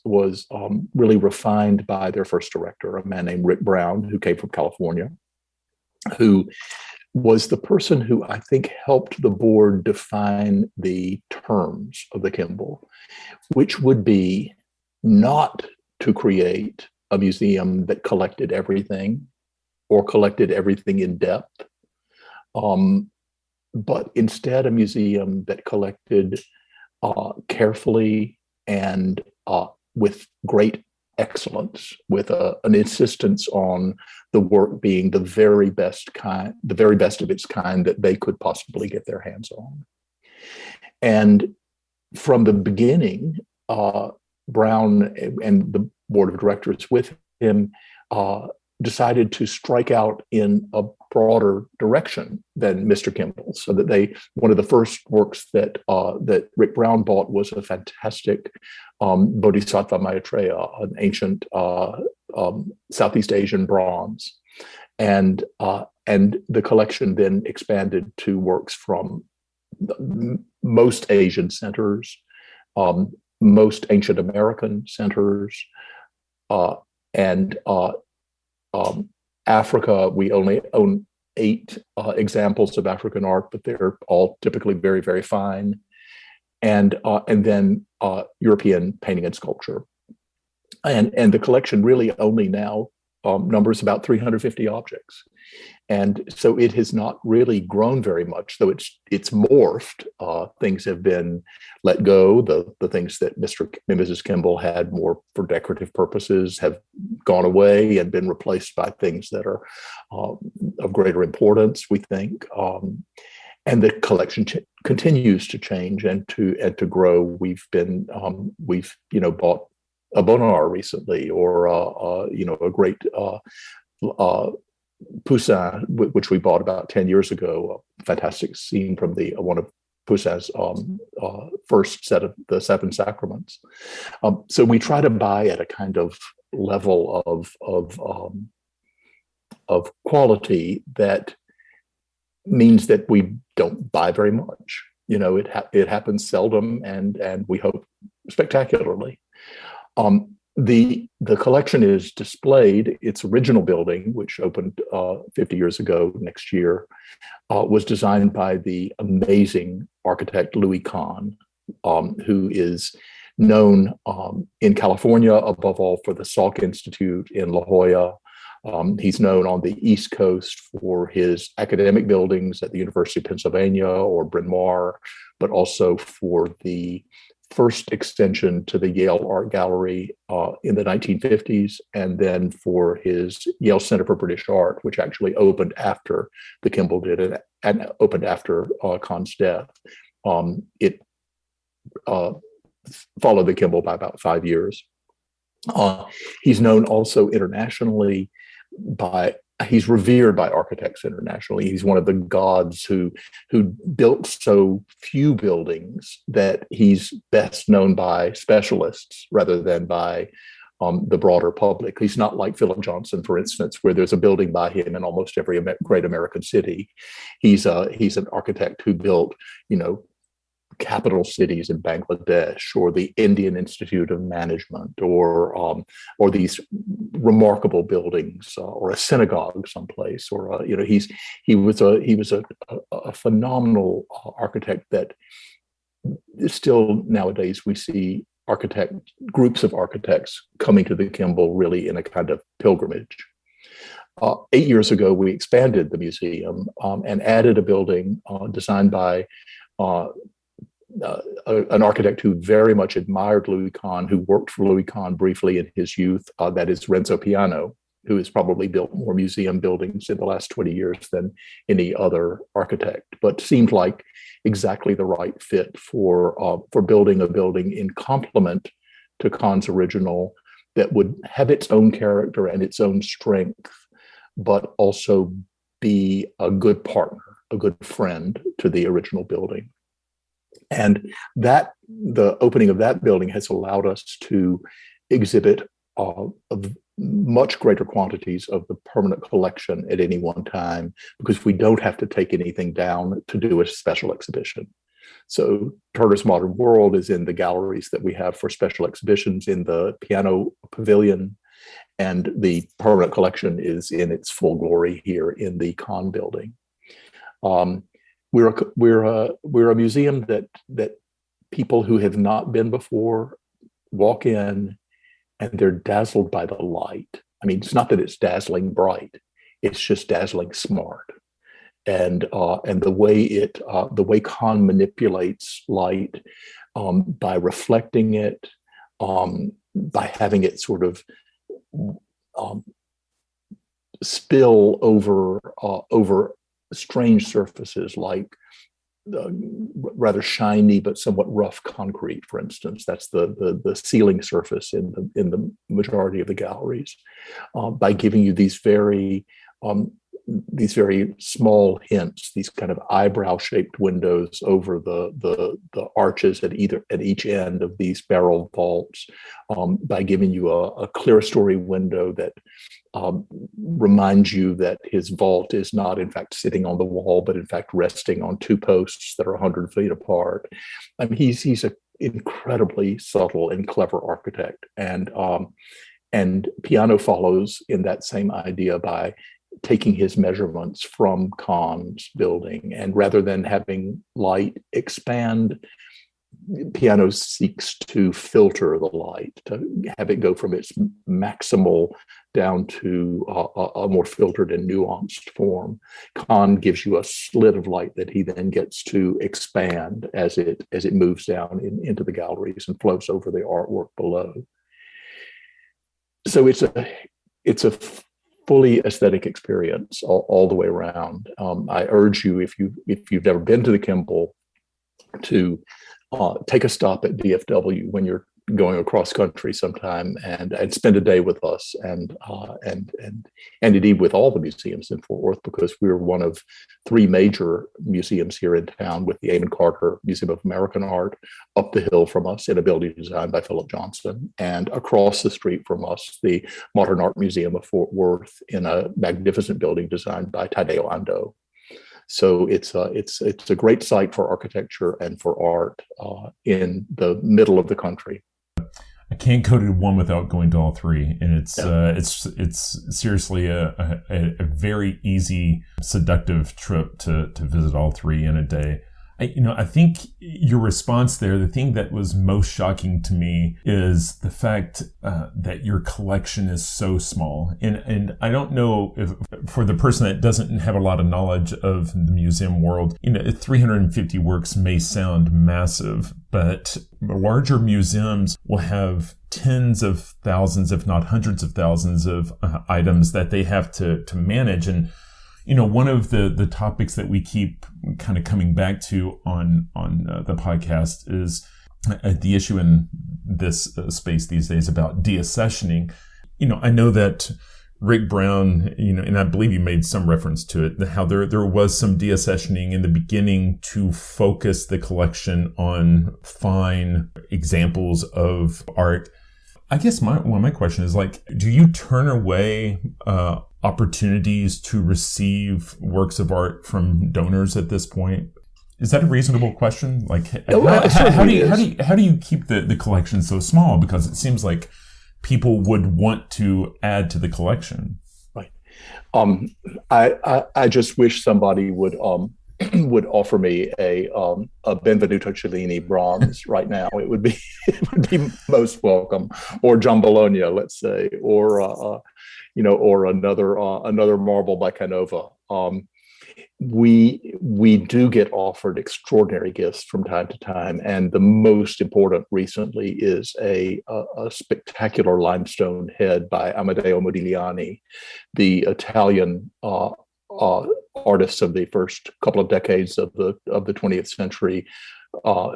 was really refined by their first director, a man named Rick Brown, who came from California, who was the person who I think helped the board define the terms of the Kimbell, which would be not to create a museum that collected everything or collected everything in depth, but instead a museum that collected carefully and with great excellence, with an insistence on the work being the very best of its kind that they could possibly get their hands on. And from the beginning, Brown and the board of directors with him decided to strike out in a broader direction than Mr. Kimbell, so that one of the first works that Rick Brown bought was a fantastic Bodhisattva Maitreya, an ancient Southeast Asian bronze, and the collection then expanded to works from most Asian centers, most ancient American centers, and Africa. We only own 8 examples of African art, but they're all typically very, very fine. And then European painting and sculpture. And the collection really only now numbers about 350 objects. And so it has not really grown very much, though it's morphed. Things have been let go. The things that Mr. and Mrs. Kimbell had more for decorative purposes have gone away and been replaced by things that are of greater importance, we think. And the collection continues to change and to grow. We've bought a Bonnard recently, or a great Poussin, which we bought about 10 years ago, a fantastic scene from one of Poussin's first set of the Seven Sacraments. So we try to buy at a kind of level of quality that means that we don't buy very much. It happens seldom, and we hope spectacularly. The collection is displayed. Its original building, which opened 50 years ago next year, was designed by the amazing architect Louis-Kahn, who is known in California above all for the Salk Institute in La Jolla. He's known on the East Coast for his academic buildings at the University of Pennsylvania or Bryn Mawr, but also for the first extension to the Yale Art Gallery in the 1950s, and then for his Yale Center for British Art, which actually opened after the Kimbell did it, and opened after Kahn's death. It followed the Kimbell by about 5 years. He's known also internationally he's revered by architects internationally. He's one of the gods who built so few buildings that he's best known by specialists rather than by the broader public. He's not like Philip Johnson, for instance, where there's a building by him in almost every great American city. He's an architect who built, capital cities in Bangladesh, or the Indian Institute of Management, or these remarkable buildings, or a synagogue someplace, or he was a phenomenal architect that still nowadays we see groups of architects coming to the Kimbell really in a kind of pilgrimage. 8 years ago, we expanded the museum and added a building designed by an architect who very much admired Louis-Kahn, who worked for Louis-Kahn briefly in his youth, that is Renzo-Piano, who has probably built more museum buildings in the last 20 years than any other architect, but seemed like exactly the right fit for building a building in complement to Kahn's original that would have its own character and its own strength, but also be a good partner, a good friend to the original building. And the opening of that building has allowed us to exhibit much greater quantities of the permanent collection at any one time, because we don't have to take anything down to do a special exhibition. So Turner's Modern World is in the galleries that we have for special exhibitions in the piano pavilion, and the permanent collection is in its full glory here in the Kahn building. We're a museum that people who have not been before walk in and they're dazzled by the light. I mean, it's not that it's dazzling bright; it's just dazzling smart. And the way Kahn manipulates light by reflecting it, by having it sort of spill over strange surfaces like rather shiny but somewhat rough concrete, for instance. That's the ceiling surface in the majority of the galleries, by giving you these very small hints, these kind of eyebrow-shaped windows over the arches at each end of these barrel vaults, by giving you a clerestory window that reminds you that his vault is not in fact sitting on the wall, but in fact resting on two posts that are 100 feet apart. I mean, he's an incredibly subtle and clever architect, and Piano follows in that same idea by taking his measurements from Kahn's building, and rather than having light expand, Piano seeks to filter the light, to have it go from its maximal down to a more filtered and nuanced form. Kahn gives you a slit of light that he then gets to expand as it moves down into the galleries and flows over the artwork below. So it's a fully aesthetic experience all the way around. I urge you, if you've never been to the Kimbell, to take a stop at DFW when you're going across country sometime, and spend a day with us, and indeed with all the museums in Fort Worth, because we're one of three major museums here in town, with the Amon Carter Museum of American Art up the hill from us in a building designed by Philip Johnson, and across the street from us, the Modern Art Museum of Fort Worth in a magnificent building designed by Tadeo Ando. So it's a great site for architecture and for art in the middle of the country. I can't go to one without going to all three, and it's seriously a very easy, seductive trip to visit all three in a day. I think your response there, the thing that was most shocking to me is the fact that your collection is so small. And I don't know if, for the person that doesn't have a lot of knowledge of the museum world, 350 works may sound massive, but larger museums will have tens of thousands, if not hundreds of thousands of items that they have to manage. And one of the topics that we keep kind of coming back to on the podcast is the issue in this space these days about deaccessioning. I know that Rick Brown, and I believe you made some reference to it, how there was some deaccessioning in the beginning to focus the collection on fine examples of art. I guess one of my question is, do you turn away opportunities to receive works of art from donors at this point? Is that a reasonable question? How do you keep the collection so small? Because it seems like people would want to add to the collection. Right. I just wish somebody would offer me a Benvenuto Cellini bronze right now. It would be most welcome, or John Bologna, let's say, or another marble by Canova. We do get offered extraordinary gifts from time to time, and the most important recently is a spectacular limestone head by Amedeo Modigliani, the Italian artist of the first couple of decades of the 20th century,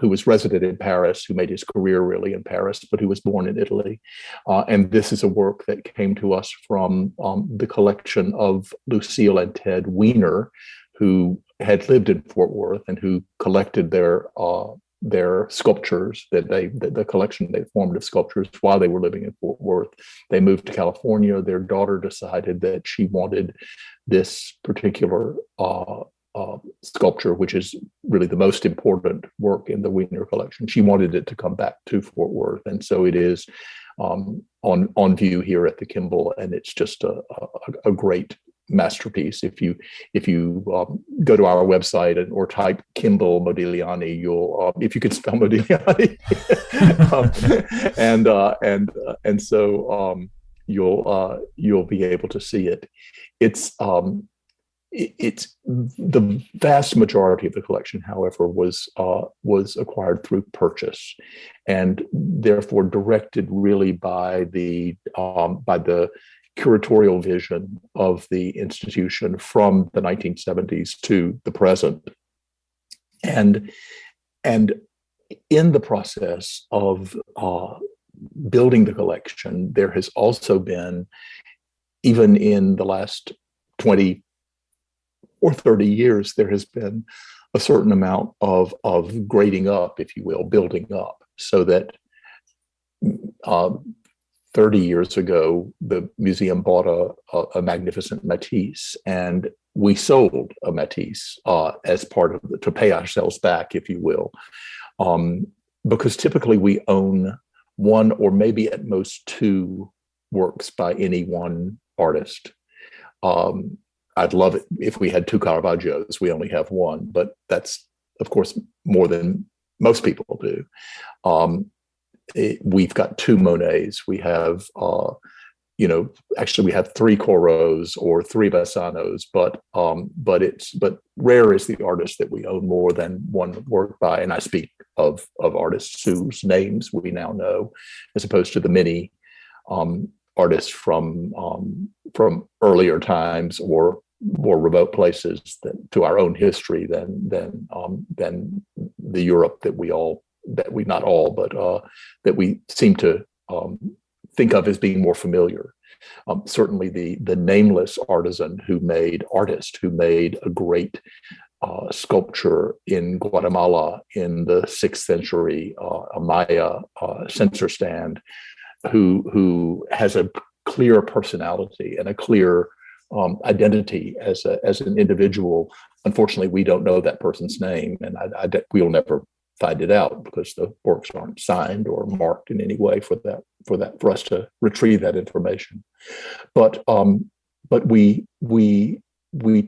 who was resident in Paris, who made his career really in Paris, but who was born in Italy. And this is a work that came to us from the collection of Lucille and Ted Wiener, who had lived in Fort Worth and who collected their sculptures, the collection they formed of sculptures while they were living in Fort Worth. They moved to California. Their daughter decided that she wanted this particular sculpture, which is really the most important work in the Wiener collection. She wanted it to come back to Fort Worth, and so it is on view here at the Kimbell, and it's just a great masterpiece. If you go to our website or type Kimbell Modigliani, you'll if you can spell Modigliani, and so you'll be able to see it. It's the vast majority of the collection, however, was acquired through purchase, and therefore directed really by the curatorial vision of the institution from the 1970s to the present. And in the process of building the collection, there has also been, even in the last 20 or 30 years, there has been a certain amount of grading up, if you will, building up, so that 30 years ago, the museum bought a magnificent Matisse, and we sold a Matisse as part of to pay ourselves back, if you will, because typically we own one or maybe at most two works by any one artist. I'd love it if we had two Caravaggios. We only have one, but that's, of course, more than most people do. We've got two Monets. We have, actually we have three Corrots or three Bassanos, but rare is the artist that we own more than one work by. And I speak of artists whose names we now know, as opposed to the many artists from earlier times or more remote places to our own history than the Europe that we not all, but that we seem to think of as being more familiar. Certainly the nameless artist who made a great sculpture in Guatemala in the 6th century, a Maya censer stand, who has a clear personality and a clear identity as an individual. Unfortunately, we don't know that person's name, and we'll never find it out because the works aren't signed or marked in any way for us to retrieve that information. But we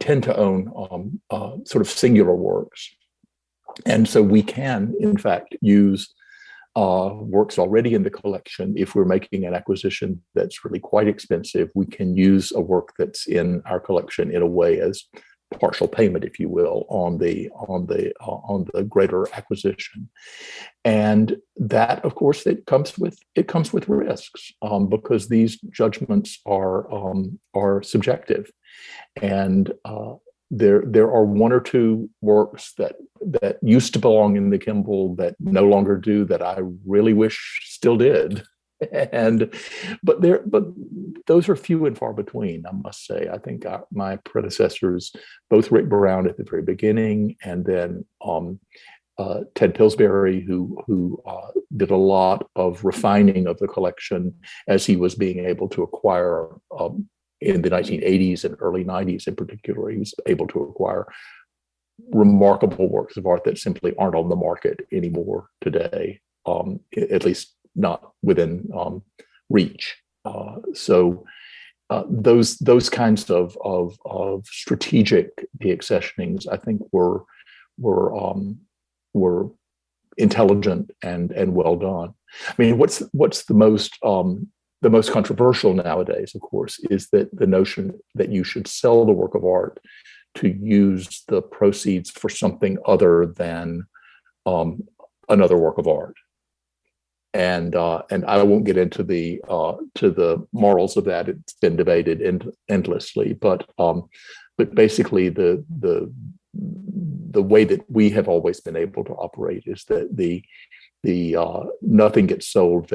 tend to own sort of singular works, and so we can, in fact, use works already in the collection. If we're making an acquisition that's really quite expensive, we can use a work that's in our collection in a way as partial payment, if you will, on the greater acquisition. And that, of course, it comes with risks, because these judgments are subjective, and there are one or two works that used to belong in the Kimbell that no longer do, that I really wish still did. But those are few and far between, I must say. I think my predecessors, both Rick Brown at the very beginning, and then Ted Pillsbury, who did a lot of refining of the collection as he was being able to acquire in the 1980s and early 90s in particular. He was able to acquire remarkable works of art that simply aren't on the market anymore today, at least not within reach. So those kinds of strategic deaccessionings, I think, were intelligent and well done. I mean, what's the most controversial nowadays, of course, is that the notion that you should sell the work of art to use the proceeds for something other than another work of art. And I won't get into the morals of that. It's been debated endlessly, but basically the way that we have always been able to operate is that the nothing gets sold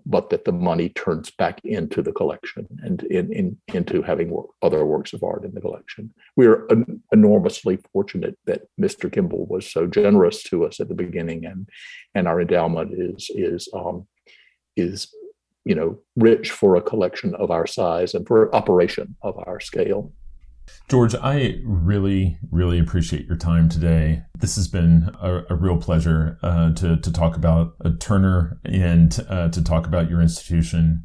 but that the money turns back into the collection and into having other works of art in the collection. We're enormously fortunate that Mr. Kimbell was so generous to us at the beginning, and our endowment is rich for a collection of our size and for operation of our scale. George, I really, really appreciate your time today. This has been a real pleasure to talk about Turner and to talk about your institution.